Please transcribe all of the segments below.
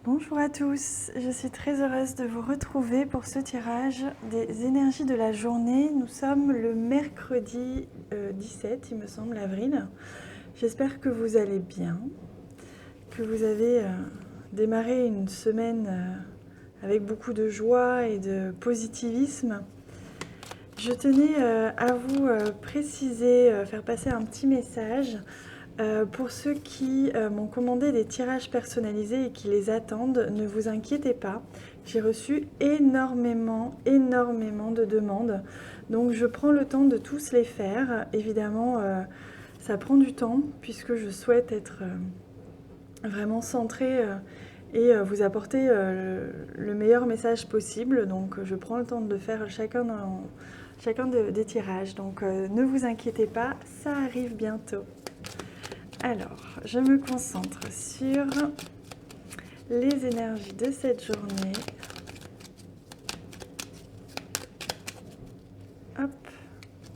Bonjour à tous, je suis très heureuse de vous retrouver pour ce tirage des énergies de la journée. Nous sommes le mercredi 17, il me semble, avril. J'espère que vous allez bien, que vous avez démarré une semaine avec beaucoup de joie et de positivisme. Je tenais à vous préciser, faire passer un petit message. Pour ceux qui m'ont commandé des tirages personnalisés et qui les attendent, ne vous inquiétez pas. J'ai reçu énormément de demandes. Donc je prends le temps de tous les faire. Évidemment, ça prend du temps puisque je souhaite être vraiment centrée et vous apporter le meilleur message possible. Donc je prends le temps de faire chacun des tirages. Donc ne vous inquiétez pas, ça arrive bientôt. Alors, je me concentre sur les énergies de cette journée. Hop,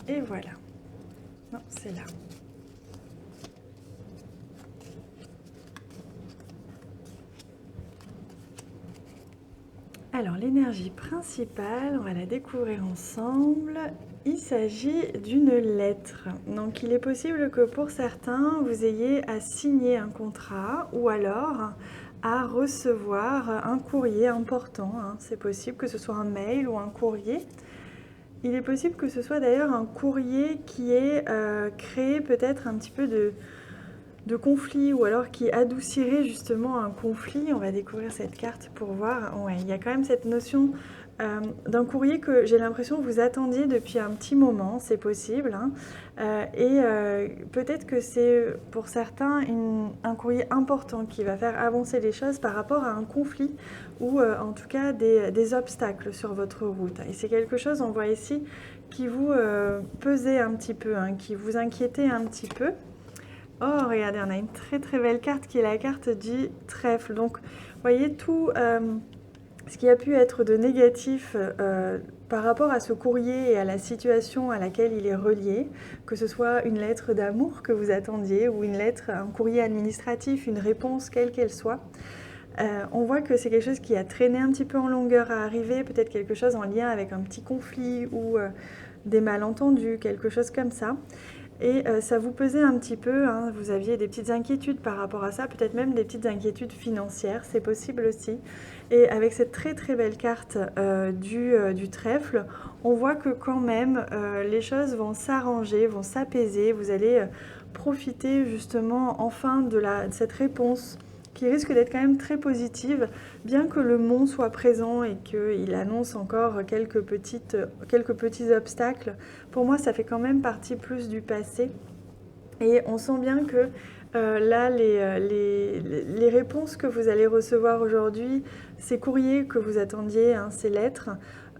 et voilà. Non, c'est là. Alors, l'énergie principale, on va la découvrir ensemble. Il s'agit d'une lettre. Donc, il est possible que pour certains, vous ayez à signer un contrat ou alors à recevoir un courrier important. C'est possible que ce soit un mail ou un courrier. Il est possible que ce soit d'ailleurs un courrier qui ait créé peut-être un petit peu de conflit ou alors qui adoucirait justement un conflit. On va découvrir cette carte pour voir. Ouais, il y a quand même cette notion d'un courrier que j'ai l'impression que vous attendiez depuis un petit moment, c'est possible. Et peut-être que c'est pour certains un courrier important qui va faire avancer les choses par rapport à un conflit ou en tout cas des obstacles sur votre route. Et c'est quelque chose, on voit ici, qui vous pesait un petit peu, qui vous inquiétait un petit peu. Oh, regardez, on a une très très belle carte qui est la carte du trèfle. Donc, vous voyez tout ce qui a pu être de négatif par rapport à ce courrier et à la situation à laquelle il est relié, que ce soit une lettre d'amour que vous attendiez ou une lettre, un courrier administratif, une réponse quelle qu'elle soit. On voit que c'est quelque chose qui a traîné un petit peu en longueur à arriver, peut-être quelque chose en lien avec un petit conflit ou des malentendus, quelque chose comme ça. Et ça vous pesait un petit peu, vous aviez des petites inquiétudes par rapport à ça, peut-être même des petites inquiétudes financières, c'est possible aussi. Et avec cette très très belle carte du trèfle, on voit que quand même les choses vont s'arranger, vont s'apaiser, vous allez profiter justement enfin de cette réponse qui risque d'être quand même très positive, bien que le mont soit présent et qu'il annonce encore quelques petits obstacles. Pour moi, ça fait quand même partie plus du passé. Et on sent bien que là, les réponses que vous allez recevoir aujourd'hui, ces courriers que vous attendiez, ces lettres,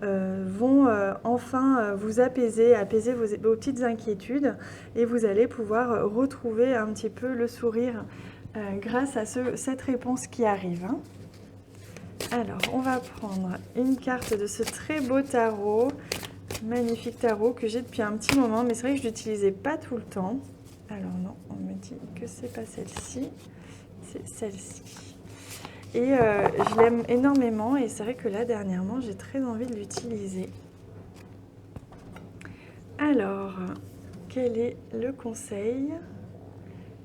vont enfin vous apaiser vos petites inquiétudes et vous allez pouvoir retrouver un petit peu le sourire grâce à cette réponse qui arrive. Alors, on va prendre une carte de ce très beau tarot, magnifique tarot que j'ai depuis un petit moment, mais c'est vrai que je ne l'utilisais pas tout le temps. Alors non, on me dit que c'est pas celle-ci, c'est celle-ci. Et je l'aime énormément et c'est vrai que là, dernièrement, j'ai très envie de l'utiliser. Alors, quel est le conseil ?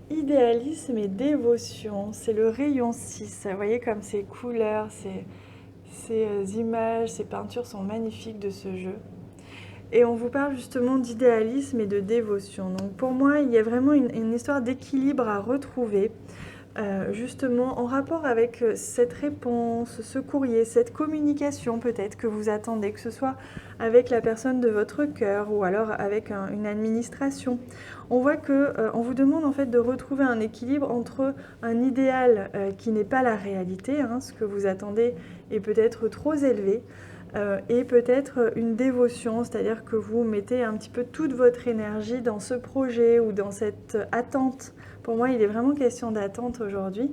Idéalisme et dévotion, c'est le rayon 6. Vous voyez comme ces couleurs, ces images, ces peintures sont magnifiques de ce jeu. Et on vous parle justement d'idéalisme et de dévotion. Donc pour moi, il y a vraiment une histoire d'équilibre à retrouver, justement en rapport avec cette réponse, ce courrier, cette communication peut-être que vous attendez, que ce soit avec la personne de votre cœur ou alors avec une administration. On voit qu'on vous demande en fait de retrouver un équilibre entre un idéal qui n'est pas la réalité, ce que vous attendez est peut-être trop élevé, et peut-être une dévotion, c'est-à-dire que vous mettez un petit peu toute votre énergie dans ce projet ou dans cette attente. Pour moi, il est vraiment question d'attente aujourd'hui.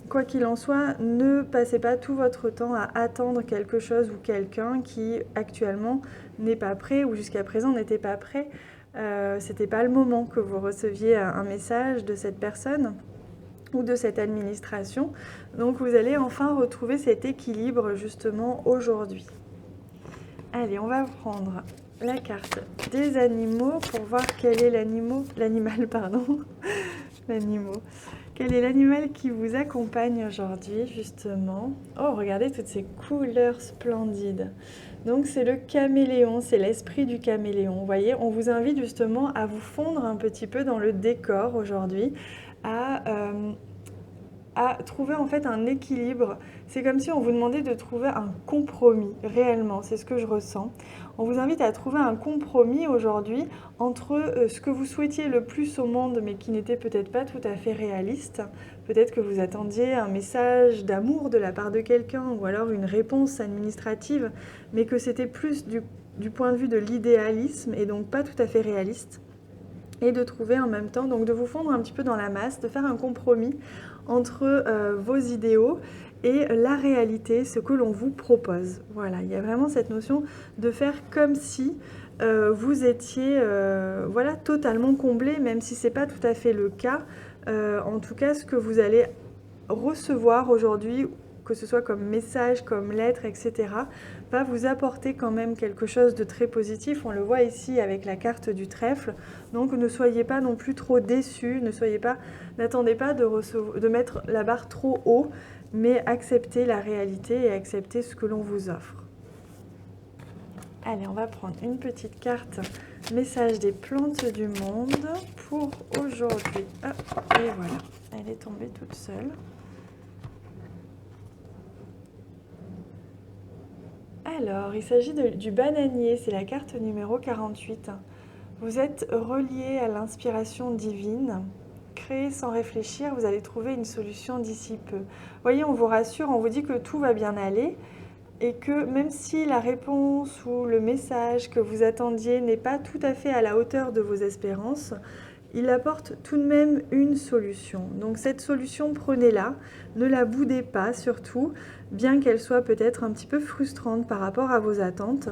Quoi qu'il en soit, ne passez pas tout votre temps à attendre quelque chose ou quelqu'un qui actuellement n'est pas prêt ou jusqu'à présent n'était pas prêt. C'était pas le moment que vous receviez un message de cette personne. ou de cette administration. Donc vous allez enfin retrouver cet équilibre justement aujourd'hui. Allez, on va prendre la carte des animaux pour voir quel est l'animal, pardon, l'animal. Quel est l'animal qui vous accompagne aujourd'hui, justement? Oh, regardez toutes ces couleurs splendides. Donc, c'est le caméléon, c'est l'esprit du caméléon. Vous voyez, on vous invite justement à vous fondre un petit peu dans le décor aujourd'hui, à trouver en fait un équilibre. C'est comme si on vous demandait de trouver un compromis, réellement, c'est ce que je ressens. On vous invite à trouver un compromis aujourd'hui entre ce que vous souhaitiez le plus au monde, mais qui n'était peut-être pas tout à fait réaliste. Peut-être que vous attendiez un message d'amour de la part de quelqu'un, ou alors une réponse administrative, mais que c'était plus du point de vue de l'idéalisme, et donc pas tout à fait réaliste. Et de trouver en même temps, donc de vous fondre un petit peu dans la masse, de faire un compromis entre vos idéaux et la réalité, ce que l'on vous propose. Voilà, il y a vraiment cette notion de faire comme si vous étiez voilà, totalement comblé, même si ce n'est pas tout à fait le cas. En tout cas, ce que vous allez recevoir aujourd'hui, que ce soit comme message, comme lettre, etc., va vous apporter quand même quelque chose de très positif. On le voit ici avec la carte du trèfle. Donc ne soyez pas non plus trop déçus, n'attendez pas de mettre la barre trop haut, mais acceptez la réalité et acceptez ce que l'on vous offre. Allez, on va prendre une petite carte message des plantes du monde pour aujourd'hui. Et voilà, elle est tombée toute seule. Alors, il s'agit du bananier, c'est la carte numéro 48. Vous êtes relié à l'inspiration divine. Créez sans réfléchir, vous allez trouver une solution d'ici peu. Vous voyez, on vous rassure, on vous dit que tout va bien aller et que même si la réponse ou le message que vous attendiez n'est pas tout à fait à la hauteur de vos espérances, il apporte tout de même une solution. Donc cette solution, prenez-la, ne la boudez pas surtout, bien qu'elle soit peut-être un petit peu frustrante par rapport à vos attentes,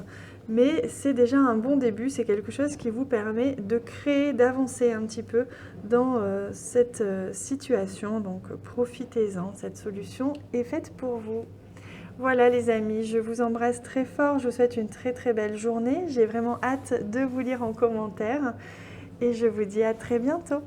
mais c'est déjà un bon début, c'est quelque chose qui vous permet de créer, d'avancer un petit peu dans cette situation, donc profitez-en, cette solution est faite pour vous. Voilà les amis, je vous embrasse très fort, je vous souhaite une très très belle journée, j'ai vraiment hâte de vous lire en commentaire. Et je vous dis à très bientôt.